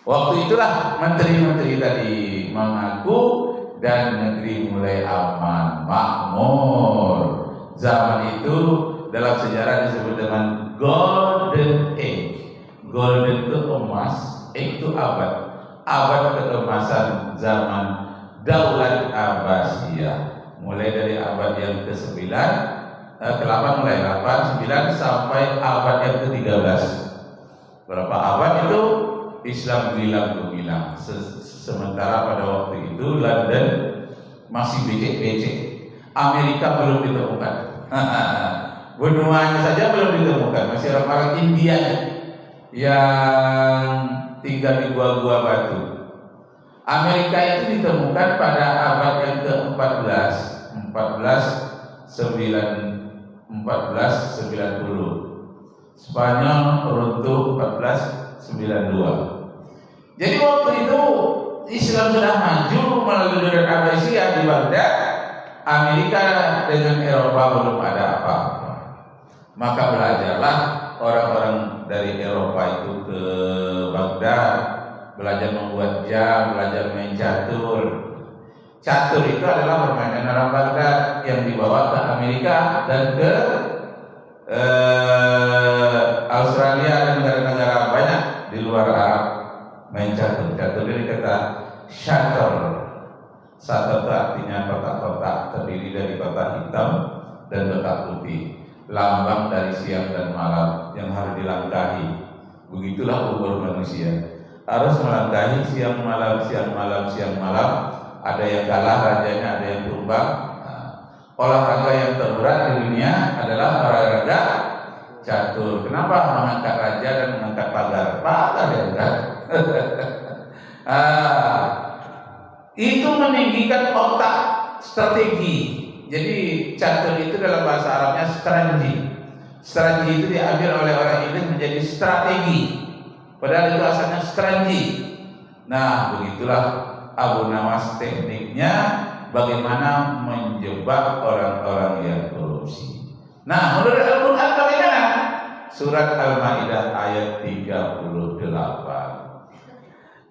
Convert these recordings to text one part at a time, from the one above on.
Waktu itulah menteri-menteri tadi mengaku dan negeri mulai aman, makmur. Zaman itu dalam sejarah disebut dengan Golden Age. Golden itu emas, age itu abad. Abad keemasan zaman Daulat Abbasiyah. Mulai dari abad yang ke-9, ke-8 mulai 8, 9 sampai abad yang ke-13. Berapa abad itu? Islam gemilang. Sementara pada waktu itu London masih becek-becek. Amerika belum ditemukan. Benuanya saja belum ditemukan. Masih orang-orang India yang tinggal di gua-gua batu. Amerika itu ditemukan pada abad yang ke-14, 1490. Spanyol runtuh 1492. Jadi waktu itu Islam sudah maju melalui Daulat Abbasiyah di Baghdad. Amerika dengan Eropa belum ada apa-apa. Maka belajarlah orang-orang dari Eropa itu ke Baghdad, belajar membuat jam, belajar main catur. Catur itu adalah permainan orang Baghdad yang dibawa ke Amerika dan ke Australia dan negara-negara banyak di luar Arab. Main catur. Catur dari kata shutter. Shutter itu artinya kotak-kotak, terdiri dari kotak hitam dan kotak putih. Lambang dari siang dan malam yang harus dilangkahi. Begitulah umur manusia. Harus melangkahi siang malam. Ada yang kalah rajanya, ada yang tumbang. Olahraga yang terberat di dunia adalah olahraga catur. Kenapa? Mengangkat raja dan mengangkat pagar. Pagar ya kan? Itu meninggikan otak strategi. Jadi catur itu dalam bahasa Arabnya strategi. Strategi itu diambil oleh orang Inggris menjadi strategi. Padahal itu asalnya strategi. Nah, begitulah Abu Nawas tekniknya bagaimana menjebak orang-orang yang korupsi. Nah, menurut Al-Quran bagaimana? Surat Al-Maidah ayat 38.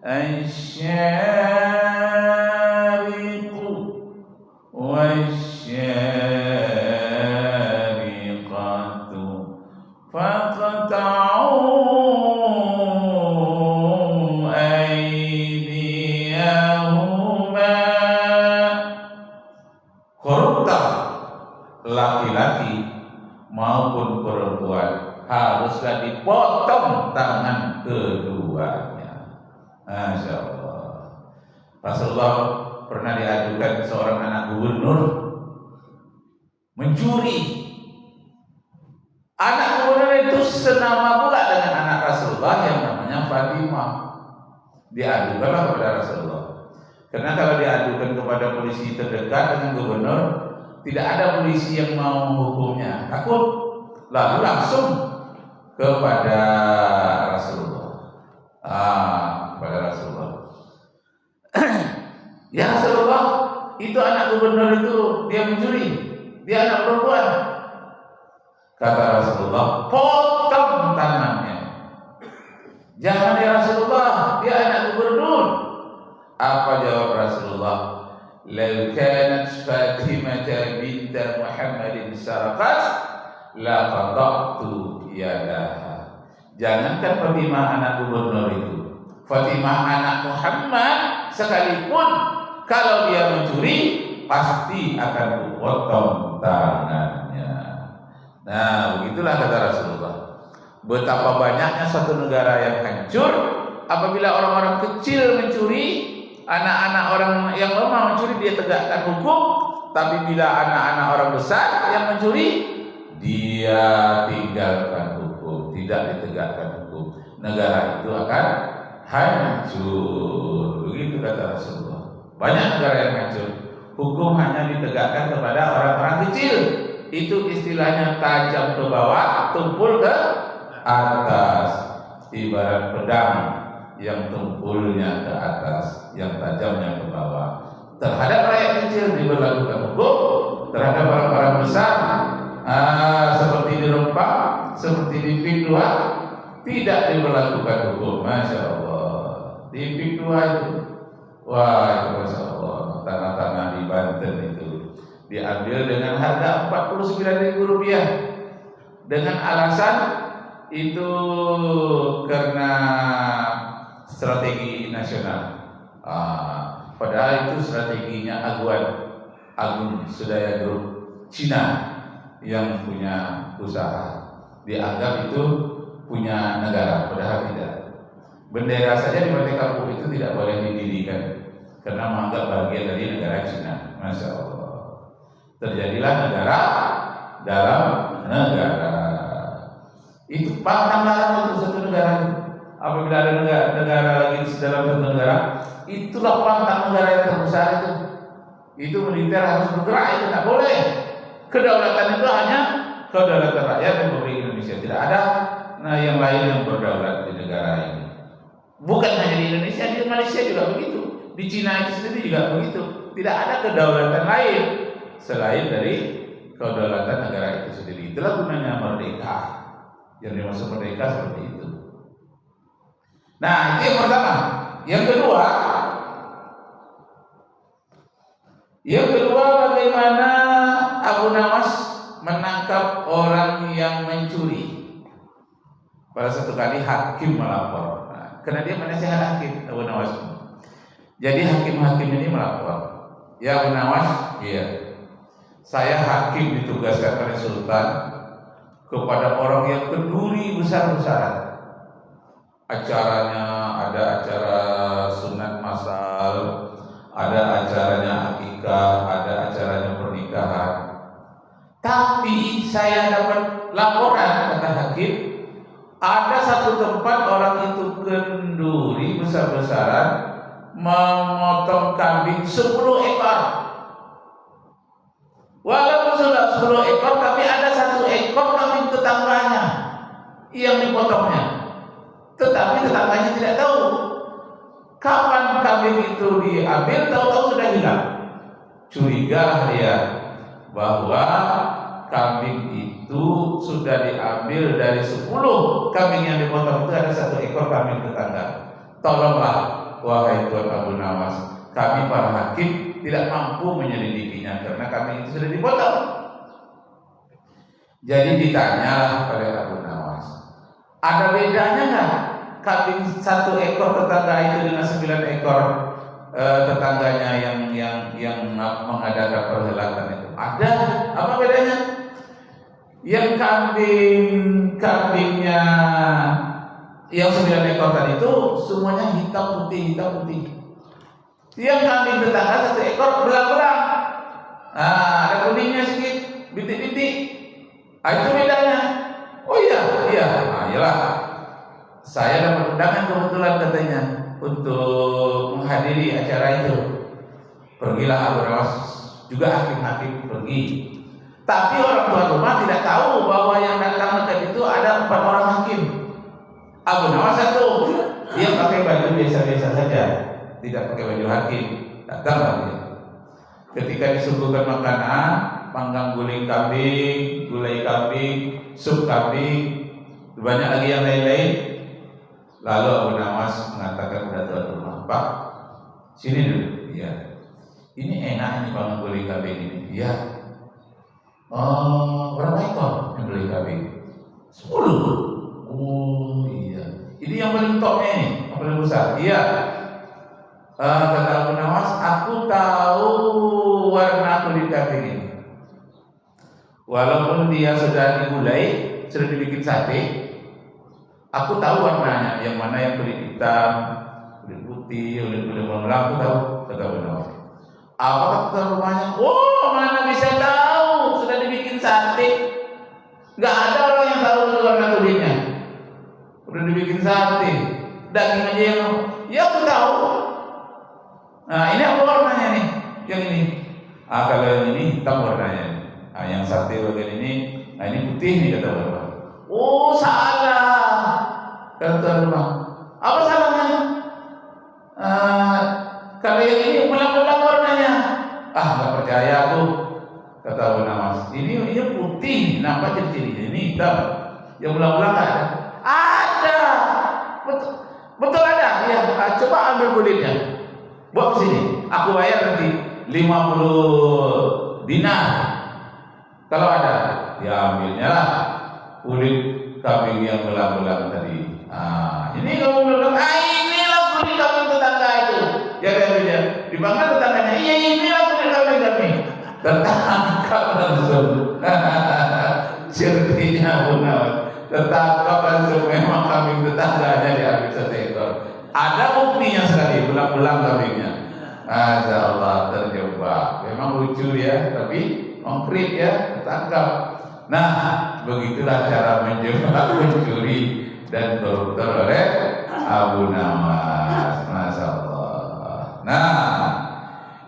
Asyariqu wasyariqatu faqta'u aydiyahuma. Koruptor laki-laki maupun perempuan haruslah dipotong tangan keduanya. Masya Allah. Rasulullah pernah diadukan seorang anak gubernur mencuri. Anak gubernur itu senama pula dengan anak Rasulullah yang namanya Fatimah. Diadukanlah kepada Rasulullah. Karena kalau diadukan kepada polisi terdekat dengan gubernur, tidak ada polisi yang mau menghukumnya. Takut. Lalu langsung kepada Rasulullah. Kepada Rasulullah. Ya Rasulullah, itu anak gubernur itu dia mencuri, dia anak perempuan. Kata Rasulullah, potong tangannya. Jangan ya Rasulullah, dia anak gubernur. Apa jawab Rasulullah? Lau kanat Fatimah bint Muhammadin sarqat la qata'tu yadaha. Jangankan Fatimah anak gubernur itu, Fatimah anak Muhammad sekalipun kalau dia mencuri pasti akan kupotong tangannya. Nah, begitulah kata Rasulullah. Betapa banyaknya satu negara yang hancur apabila orang-orang kecil mencuri, anak-anak orang yang lemah mencuri dia tegakkan hukum, tapi bila anak-anak orang besar yang mencuri dia tinggalkan hukum, tidak ditegakkan hukum. Negara itu akan hancur. Begitu kata Rasulullah. Banyak negara yang hancur, hukum hanya ditegakkan kepada orang-orang kecil. Itu istilahnya tajam ke bawah, tumpul ke atas. Ibarat pedang yang tumpulnya ke atas, yang tajamnya ke bawah. Terhadap rakyat kecil diberlakukan hukum, terhadap orang-orang besar seperti di Rempang, seperti di Pinduan tidak diberlakukan hukum. Masya Allah. di PIK 2 itu. Wah, itu Masya Allah, tanah-tanah di Banten itu diambil dengan harga Rp49.000 dengan alasan itu karena strategi nasional. Padahal itu strateginya Agung Sudaya Group Cina yang punya usaha, dianggap itu punya negara, padahal tidak. Bendera saja di Pantai Kampung itu tidak boleh didirikan karena menganggap bagian dari negara Cina. Masya Allah, terjadilah negara dalam negara. Itu pantang larang untuk satu negara. Apabila ada negara lagi dalam satu negara, itulah pantang negara yang terbesar itu. Itu militer harus bergerak, itu tidak boleh. Kedaulatan itu hanya kedaulatan rakyat Republik Indonesia. Tidak ada yang lain yang berdaulat di negara ini. Bukan hanya di Indonesia, di Malaysia juga begitu. Di Cina itu sendiri juga begitu. Tidak ada kedaulatan lain selain dari kedaulatan negara itu sendiri. Itulah gunanya merdeka. Yang dimaksud merdeka seperti itu. Nah, itu yang pertama. Yang kedua, bagaimana Abu Nawas menangkap orang yang mencuri. Pada satu kali hakim melapor. Karena dia menasihat hakim, Abu Nawas. Jadi hakim-hakim ini melapor. Ya Abu Nawas, iya. Saya hakim ditugaskan oleh Sultan kepada orang yang kenduri besar-besaran. Acaranya ada acara sunat masal, ada acaranya akikah, ada acaranya pernikahan. Tapi saya dapat laporan, kata hakim, ada satu tempat orang itu kenduri besar-besaran memotong kambing 10 ekor. Walaupun sudah 10 ekor, tapi ada 1 ekor kambing tetangganya yang dipotongnya. Tetapi tetangganya tidak tahu kapan kambing itu diambil, tahu-tahu sudah hilang. Curigalah dia bahwa kambing itu sudah diambil dari 10 kambing yang dipotong itu ada 1 ekor kambing tetangga. Tolonglah wahai Tuan Abu Nawas, kami para hakim tidak mampu menyelidikinya karena kambing itu sudah dipotong. Jadi ditanyalah pada Abu Nawas, ada bedanya nggak kambing 1 ekor tetangga itu dengan 9 ekor tetangganya yang mengadakan perhelatan itu? Ada. Apa bedanya? Yang kambingnya yang 9 ekor tadi itu semuanya hitam putih. Yang kambing tetangga 1 ekor belang-belang. Ada kuningnya sedikit, bintik-bintik. Itu bedanya. Oh iya. Iyalah. Saya dapat undangan kebetulan katanya untuk menghadiri acara itu. Pergilah Abu Nawas, juga hakim-hakim pergi. Tapi orang tuan rumah tidak tahu bahwa yang datang ke itu ada 4 orang hakim. Abu Nawas 1, dia pakai baju biasa-biasa saja, tidak pakai baju hakim. Datanglah dia. Ketika disuguhkan makanan, panggang guling kambing, gulai kambing, sup kambing, banyak lagi yang lain-lain. Lalu Abu Nawas mengatakan kepada tuan rumah, Pak, sini dulu. Iya. Ini enak ini panggang guling kambing ini. Iya. Berapa ekor yang beli kambing? 10. Oh iya. Ini yang paling topnya ini, yang paling besar. Iya. Kata Abu Nawas, aku tahu warna kulit kambing ini. Walaupun dia sudah digulai, sudah dibikin sate, aku tahu warnanya. Yang mana yang kulit hitam, kulit putih, kulit belang, aku tahu. Kata Abu Nawas. Apa kata rumahnya? Oh, mana bisa tahu? Sudah dibikin sate. Gak ada orang yang tahu warna kulitnya. Sudah dibikin sate. Daging aja yang, ya aku tahu. Nah, ini apa warnanya nih? Yang ini. Kalau yang ini hitam warnanya. Nah, yang sate bagian ini, nah ini putih nih kata rumah. Oh, salah. Kata rumah. Apa salahnya? Kalau yang ini belang-belang warnanya. Nggak percaya aku, kata Abu Nawas. Ini putih, nampak ciri-cirinya. Ini hitam. Yang belang-belang nggak ada. Ada. Betul ada. Iya, berkah, coba ambil kulitnya, bawa ke sini, aku bayar nanti 50 dinar. Kalau ada, ya ambilnya lah kulit kambing yang belang-belang tadi. Ini kamu bilang, inilah kulit kambing tetangga itu. Ya dia dipanggil tetangganya, iya inilah kulit kambing kami. Tertangkap langsung. Cerdinya Munawar. Tertangkap langsung, memang kambing tetangganya diambil 1 ekor. Ada buktinya sekali, belang-belang kambingnya. Masya Allah, terjebak. Memang lucu ya, tapi konkret ya, tertangkap. Nah, begitulah cara menjebak pencuri dan koruptor oleh Abu Nawas. Masya Allah. Nah,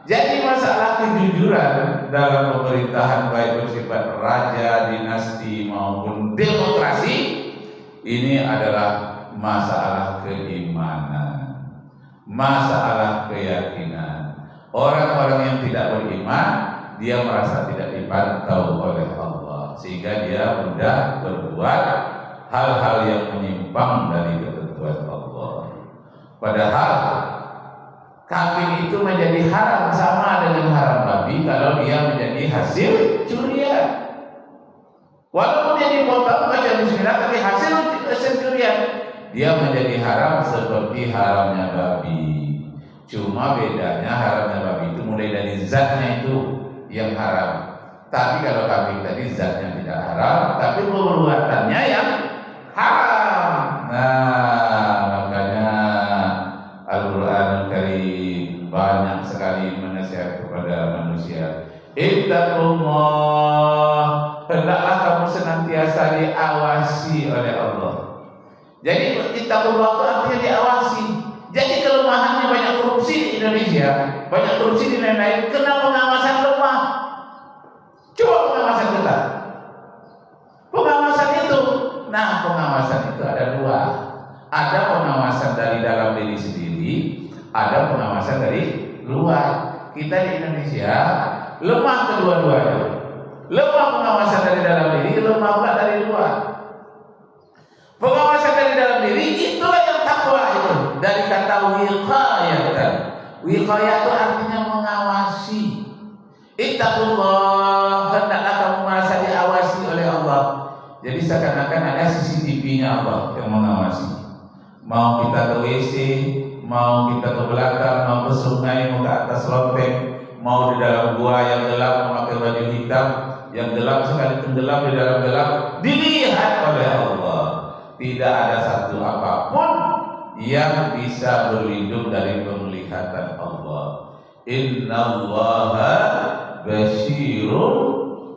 jadi masalah kejujuran dalam pemerintahan baik bersifat raja, dinasti maupun demokrasi ini adalah masalah keimanan, masalah keyakinan. Orang-orang yang tidak beriman, dia merasa tidak dipantau oleh Allah, sehingga dia mudah berbuat hal-hal yang menyimpang dari ketentuan Allah. Padahal kambing itu menjadi haram sama dengan haram babi kalau dia menjadi hasil curian. Walaupun dia dipotong baca bismillah, tapi hasil curian, dia menjadi haram seperti haramnya babi. Cuma bedanya haramnya babi itu mulai dari zatnya itu yang haram. Tapi kalau kambing tadi zatnya tidak haram, tapi perbuatannya yang haram. Nah, makanya Al-Quran Karim banyak sekali menasihat kepada manusia. Ittaqullah, hendaklah kamu senantiasa diawasi oleh Allah. Jadi ittaqullah itu artinya diawasi. Jadi kelemahannya banyak korupsi di Indonesia, banyak korupsi di lain-lain karena pengawasan lemah. Coba pengawasan kita. Pengawasan itu, nah pengawasan itu ada 2. Ada pengawasan dari dalam diri sendiri, ada pengawasan dari luar. Kita di Indonesia lemah kedua-duanya. Lemah pengawasan dari dalam diri, lemah pula dari luar. Pengawasan dari dalam diri itulah yang takwa itu. Dari kata wiqayatan. Wiqayah itu artinya mengawasi. Ittaqullah, hendaklah kamu merasa diawasi oleh Allah. Jadi seakan-akan ada CCTV-nya Allah yang mengawasi. Mau kita ke WC, mau kita ke belakang, mau ke sungai, mau ke atas loteng, mau di dalam gua yang gelap memakai baju hitam, yang gelap sekali tenggelam di dalam gelap, dilihat oleh Allah. Tidak ada satu apapun yang bisa berlindung dari penglihatan Allah. Innallaha basyirun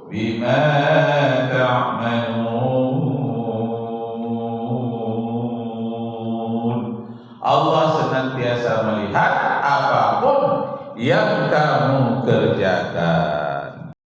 bima ta'malun. Allah senantiasa melihat apapun yang kamu kerjakan.